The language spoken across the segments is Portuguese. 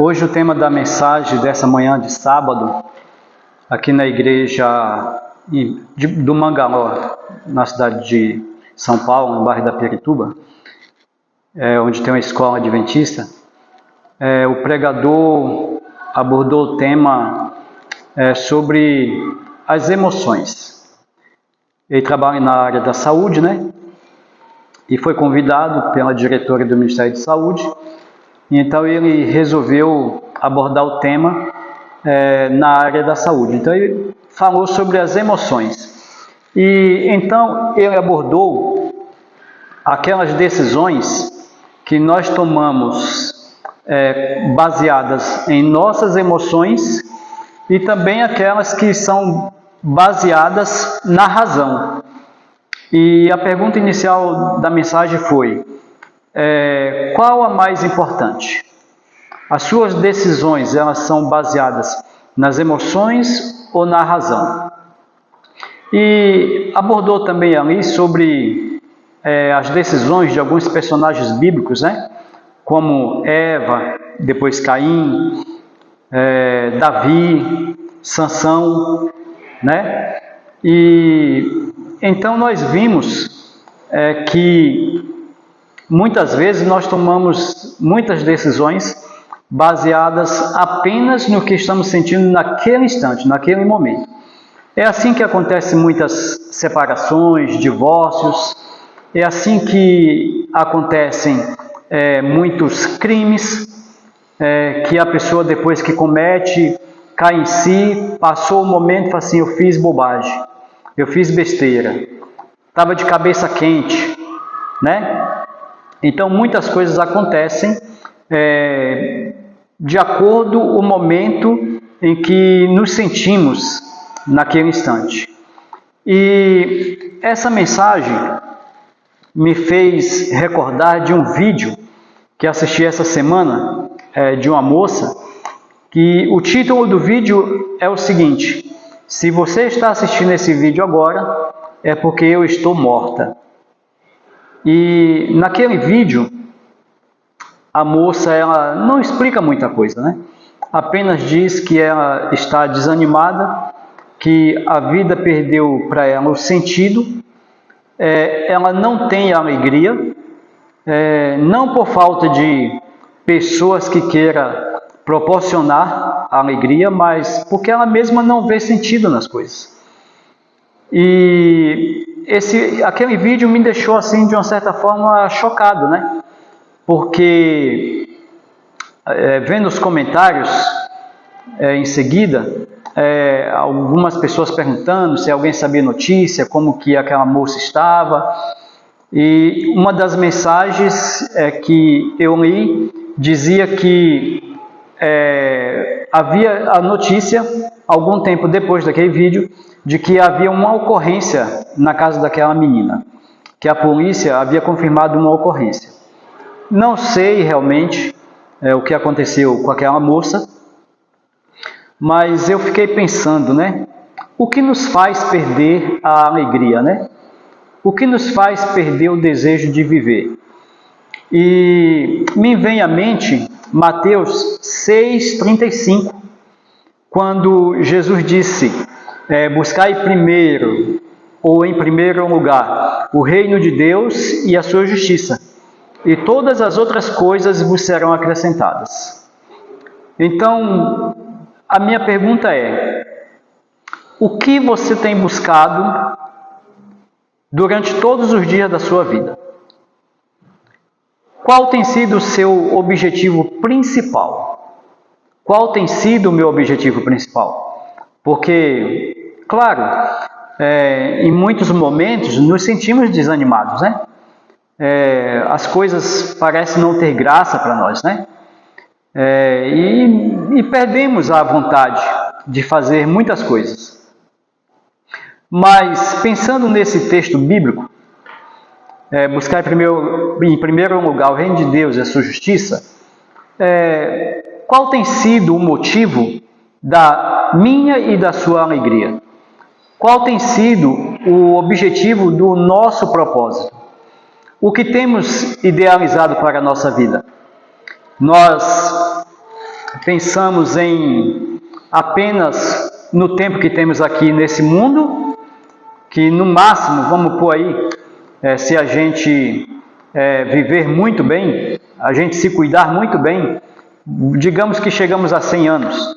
Hoje o tema da mensagem dessa manhã de sábado, aqui na igreja do Mangaló, na cidade de São Paulo, no bairro da Pirituba, onde tem uma escola adventista, o pregador abordou o tema sobre as emoções. Ele trabalha na área da saúde, né? E foi convidado pela diretora do Ministério de Saúde. E então ele resolveu abordar o tema na área da saúde. Então ele falou sobre as emoções. E então ele abordou aquelas decisões que nós tomamos baseadas em nossas emoções e também aquelas que são baseadas na razão. E a pergunta inicial da mensagem foi: qual a mais importante? As suas decisões, elas são baseadas nas emoções ou na razão? E abordou também ali sobre as decisões de alguns personagens bíblicos, né? Como Eva, depois Caim, Davi, Sansão, né? E então nós vimos que muitas vezes nós tomamos muitas decisões baseadas apenas no que estamos sentindo naquele instante, naquele momento. É assim que acontecem muitas separações, divórcios, é assim que acontecem muitos crimes, que a pessoa depois que comete, cai em si, passou o momento e fala assim: eu fiz bobagem, eu fiz besteira, estava de cabeça quente, né? Então muitas coisas acontecem de acordo com o momento em que nos sentimos naquele instante. E essa mensagem me fez recordar de um vídeo que assisti essa semana de uma moça, que o título do vídeo é o seguinte: se você está assistindo esse vídeo agora, é porque eu estou morta. E naquele vídeo, a moça ela não explica muita coisa, né? Apenas diz que ela está desanimada, que a vida perdeu para ela o sentido, ela não tem alegria, não por falta de pessoas que queira proporcionar alegria, mas porque ela mesma não vê sentido nas coisas. E aquele vídeo me deixou assim, de uma certa forma, chocado, né? Porque vendo os comentários em seguida, algumas pessoas perguntando se alguém sabia notícia, como que aquela moça estava. E uma das mensagens que eu li dizia que havia a notícia, algum tempo depois daquele vídeo, de que havia uma ocorrência na casa daquela menina, que a polícia havia confirmado uma ocorrência. Não sei realmente o que aconteceu com aquela moça, mas eu fiquei pensando, né? O que nos faz perder a alegria, né? O que nos faz perder o desejo de viver? E me vem à mente Mateus 6,35, quando Jesus disse: buscai primeiro, ou em primeiro lugar, o reino de Deus e a sua justiça, e todas as outras coisas vos serão acrescentadas. Então, a minha pergunta é: o que você tem buscado durante todos os dias da sua vida? Qual tem sido o seu objetivo principal? Qual tem sido o meu objetivo principal? Porque, claro, em muitos momentos nos sentimos desanimados, né? As coisas parecem não ter graça para nós, né? E perdemos a vontade de fazer muitas coisas. Mas, pensando nesse texto bíblico, buscar em primeiro lugar o reino de Deus e a sua justiça, qual tem sido o motivo da minha e da sua alegria? Qual tem sido o objetivo do nosso propósito? O que temos idealizado para a nossa vida? Nós pensamos em apenas no tempo que temos aqui nesse mundo, que no máximo, vamos pôr aí, se a gente viver muito bem, a gente se cuidar muito bem, digamos que chegamos a 100 anos,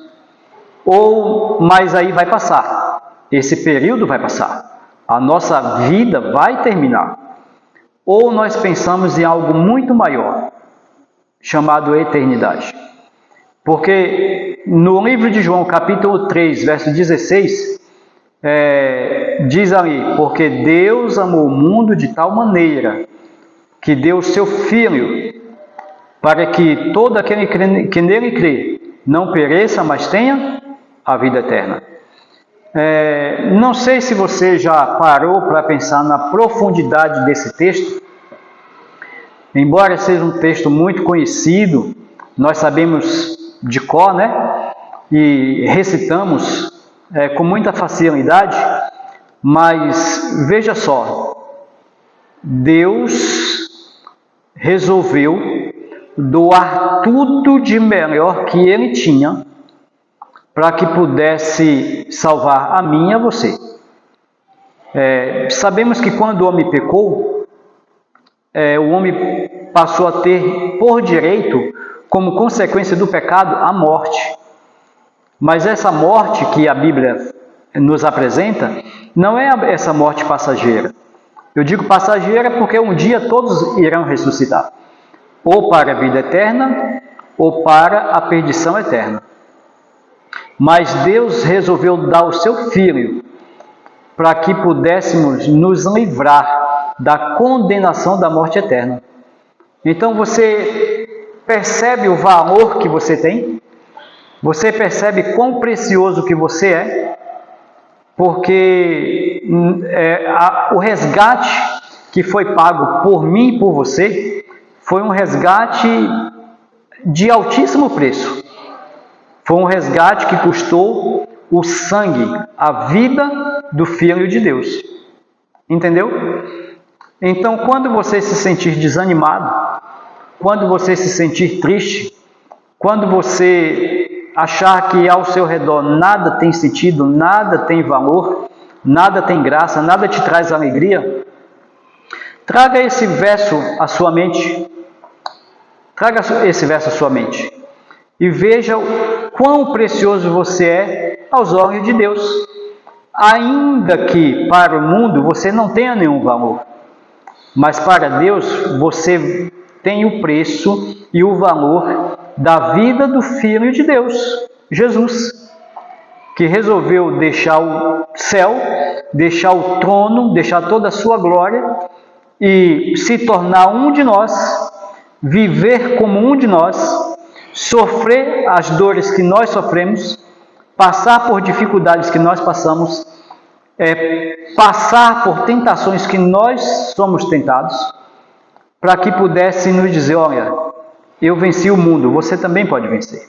mas aí vai passar, esse período vai passar, a nossa vida vai terminar. Ou nós pensamos em algo muito maior, chamado eternidade. Porque no livro de João, capítulo 3, verso 16, diz ali: porque Deus amou o mundo de tal maneira que deu o seu Filho, para que todo aquele que nele crê não pereça, mas tenha a vida eterna. Não sei se você já parou para pensar na profundidade desse texto. Embora seja um texto muito conhecido, nós sabemos de cor, né? E recitamos com muita facilidade, mas veja só, Deus resolveu doar tudo de melhor que Ele tinha para que pudesse salvar a mim e a você. Sabemos que quando o homem pecou, o homem passou a ter por direito, como consequência do pecado, a morte. Mas essa morte que a Bíblia nos apresenta, não é essa morte passageira. Eu digo passageira porque um dia todos irão ressuscitar, ou para a vida eterna, ou para a perdição eterna. Mas Deus resolveu dar o seu Filho para que pudéssemos nos livrar da condenação da morte eterna. Então você percebe o valor que você tem? Você percebe quão precioso que você é? Porque o resgate que foi pago por mim e por você foi um resgate de altíssimo preço. Foi um resgate que custou o sangue, a vida do Filho de Deus. Entendeu? Então, quando você se sentir desanimado, quando você se sentir triste, quando você achar que ao seu redor nada tem sentido, nada tem valor, nada tem graça, nada te traz alegria, traga esse verso à sua mente. Traga esse verso à sua mente. E veja quão precioso você é aos olhos de Deus. Ainda que para o mundo você não tenha nenhum valor, mas para Deus você tem o preço e o valor da vida do Filho de Deus, Jesus, que resolveu deixar o céu, deixar o trono, deixar toda a sua glória e se tornar um de nós, viver como um de nós, sofrer as dores que nós sofremos, passar por dificuldades que nós passamos, passar por tentações que nós somos tentados, para que pudesse nos dizer: olha, eu venci o mundo, você também pode vencer.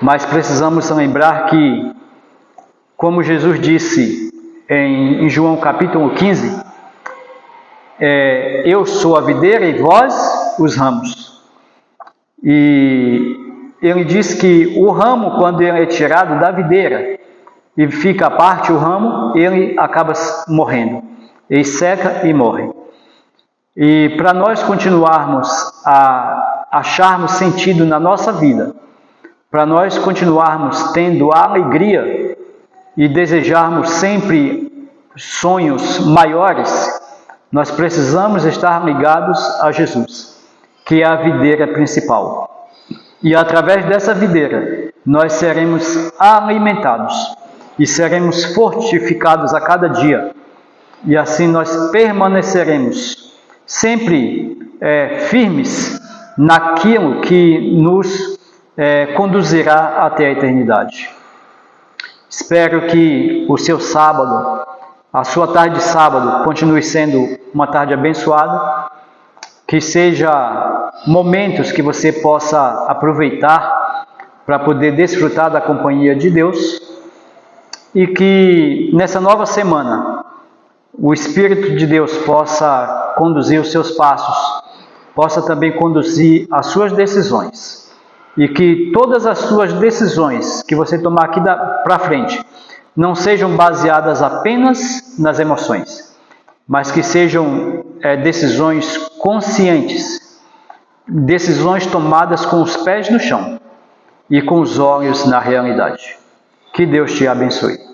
Mas precisamos lembrar que, como Jesus disse em João capítulo 15, eu sou a videira e vós os ramos. E ele diz que o ramo, quando ele é tirado da videira e fica à parte o ramo, ele acaba morrendo. Ele seca e morre. E para nós continuarmos a acharmos sentido na nossa vida, para nós continuarmos tendo a alegria e desejarmos sempre sonhos maiores, nós precisamos estar ligados a Jesus, que é a videira principal. E através dessa videira, nós seremos alimentados e seremos fortificados a cada dia. E assim nós permaneceremos sempre firmes naquilo que nos conduzirá até a eternidade. Espero que o seu sábado, a sua tarde de sábado, continue sendo uma tarde abençoada, que seja momentos que você possa aproveitar para poder desfrutar da companhia de Deus, e que nessa nova semana o Espírito de Deus possa conduzir os seus passos, possa também conduzir as suas decisões, e que todas as suas decisões que você tomar aqui para frente não sejam baseadas apenas nas emoções, mas que sejam decisões conscientes, decisões tomadas com os pés no chão e com os olhos na realidade. Que Deus te abençoe.